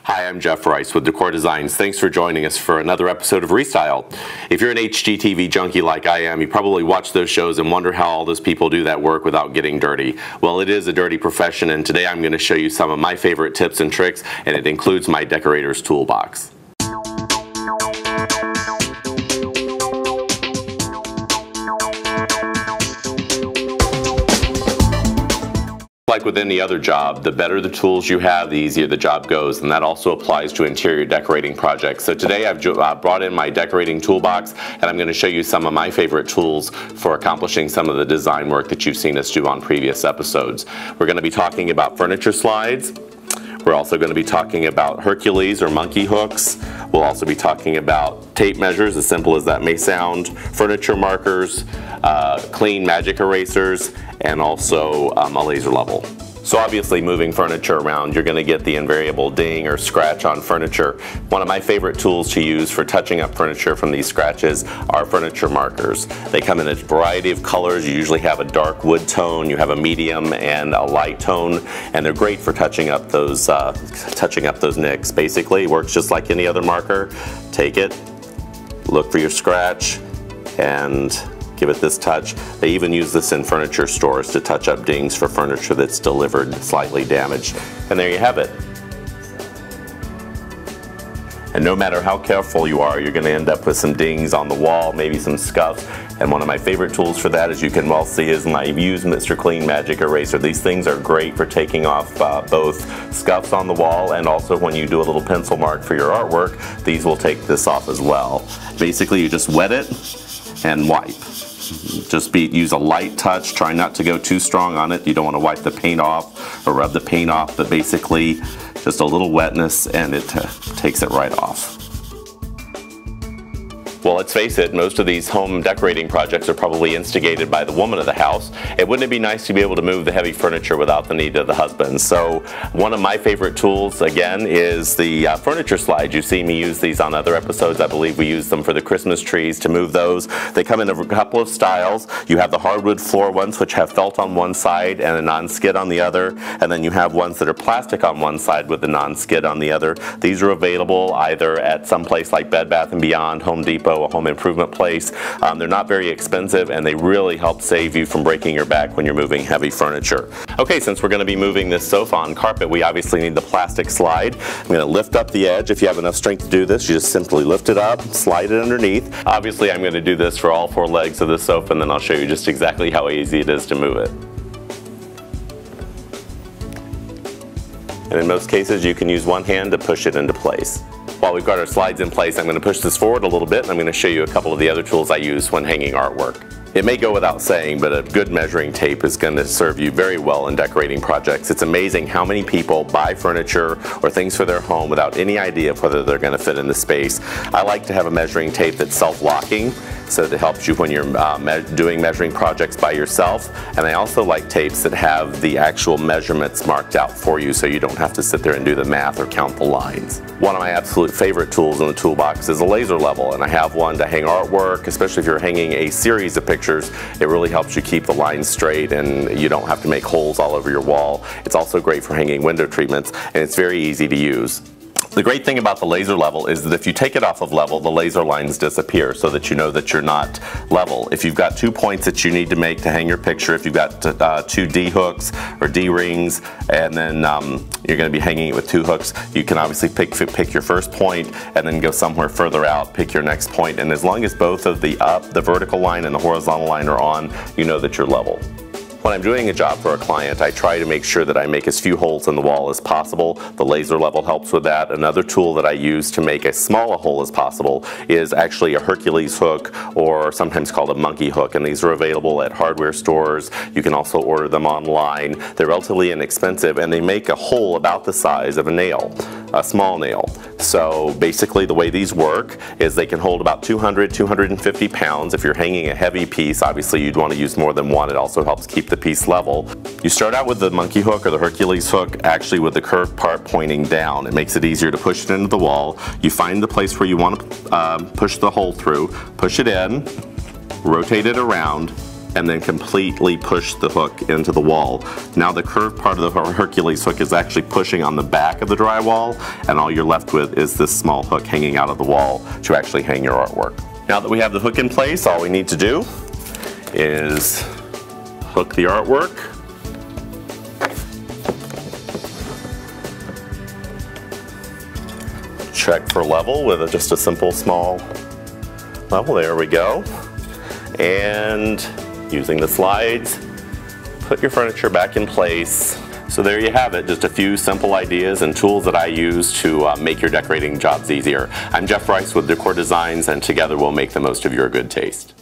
Hi, I'm Jeff Rice with Decor Designs. Thanks for joining us for another episode of ReStyle. If you're an HGTV junkie like I am, you probably watch those shows and wonder how all those people do that work without getting dirty. Well, it is a dirty profession, and today I'm going to show you some of my favorite tips and tricks, and it includes my Decorator's Toolbox. Like with any other job, the better the tools you have, the easier the job goes, and that also applies to interior decorating projects. So today I've brought in my decorating toolbox, and I'm going to show you some of my favorite tools for accomplishing some of the design work that you've seen us do on previous episodes. We're going to be talking about furniture slides. We're also going to be talking about Hercules or monkey hooks. We'll also be talking about tape measures, as simple as that may sound, furniture markers, clean magic erasers, and also a laser level. So obviously, moving furniture around, you're going to get the invariable ding or scratch on furniture. One of my favorite tools to use for touching up furniture from these scratches are furniture markers. They come in a variety of colors. You usually have a dark wood tone, you have a medium and a light tone, and they're great for touching up those nicks. Basically, it works just like any other marker. Take it, look for your scratch, and give it this touch. They even use this in furniture stores to touch up dings for furniture that's delivered slightly damaged. And there you have it. And no matter how careful you are, you're going to end up with some dings on the wall, maybe some scuffs. And one of my favorite tools for that, as you can well see, is my used Mr. Clean Magic Eraser. These things are great for taking off both scuffs on the wall, and also when you do a little pencil mark for your artwork, these will take this off as well. Basically, you just wet it and wipe. Use a light touch, try not to go too strong on it. You don't want to wipe the paint off or rub the paint off, but basically just a little wetness and it takes it right off. Well, let's face it, most of these home decorating projects are probably instigated by the woman of the house. And wouldn't it be nice to be able to move the heavy furniture without the need of the husband? So one of my favorite tools, again, is the furniture slides. You've seen me use these on other episodes. I believe we use them for the Christmas trees to move those. They come in a couple of styles. You have the hardwood floor ones, which have felt on one side and a non-skid on the other. And then you have ones that are plastic on one side with the non-skid on the other. These are available either at some place like Bed Bath & Beyond, Home Depot, a home improvement place. They're not very expensive, and they really help save you from breaking your back when you're moving heavy furniture. Okay, since we're going to be moving this sofa on carpet, we obviously need the plastic slide. I'm going to lift up the edge. If you have enough strength to do this, you just simply lift it up, slide it underneath. Obviously, I'm going to do this for all four legs of the sofa, and then I'll show you just exactly how easy it is to move it. And in most cases, you can use one hand to push it into place. While we've got our slides in place, I'm going to push this forward a little bit, and I'm going to show you a couple of the other tools I use when hanging artwork. It may go without saying, but a good measuring tape is going to serve you very well in decorating projects. It's amazing how many people buy furniture or things for their home without any idea of whether they're going to fit in the space. I like to have a measuring tape that's self-locking, so that helps you when you're doing measuring projects by yourself. And I also like tapes that have the actual measurements marked out for you, so you don't have to sit there and do the math or count the lines. One of my absolute favorite tools in the toolbox is a laser level, and I have one to hang artwork, especially if you're hanging a series of pictures. It really helps you keep the lines straight, and you don't have to make holes all over your wall. It's also great for hanging window treatments, and it's very easy to use. The great thing about the laser level is that if you take it off of level, the laser lines disappear, so that you know that you're not level. If you've got 2 points that you need to make to hang your picture, if you've got 2 D hooks or D rings, and then you're going to be hanging it with 2 hooks, you can obviously pick your first point and then go somewhere further out, pick your next point, and as long as both of the vertical line and the horizontal line are on, you know that you're level. When I'm doing a job for a client, I try to make sure that I make as few holes in the wall as possible. The laser level helps with that. Another tool that I use to make as small a hole as possible is actually a Hercules hook, or sometimes called a monkey hook, and these are available at hardware stores. You can also order them online. They're relatively inexpensive, and they make a hole about the size of a nail, a small nail. So basically the way these work is they can hold about 250 pounds. If you're hanging a heavy piece, obviously you'd want to use more than one. It also helps keep the piece level. You start out with the monkey hook or the Hercules hook, actually with the curved part pointing down. It makes it easier to push it into the wall. You find the place where you want to push the hole through, push it in, rotate it around, and then completely push the hook into the wall. Now the curved part of the Hercules hook is actually pushing on the back of the drywall, and all you're left with is this small hook hanging out of the wall to actually hang your artwork. Now that we have the hook in place, all we need to do is hook the artwork. Check for level with just a simple small level. There we go. And using the slides, put your furniture back in place. So there you have it, just a few simple ideas and tools that I use to make your decorating jobs easier. I'm Jeff Rice with Decor Designs, and together we'll make the most of your good taste.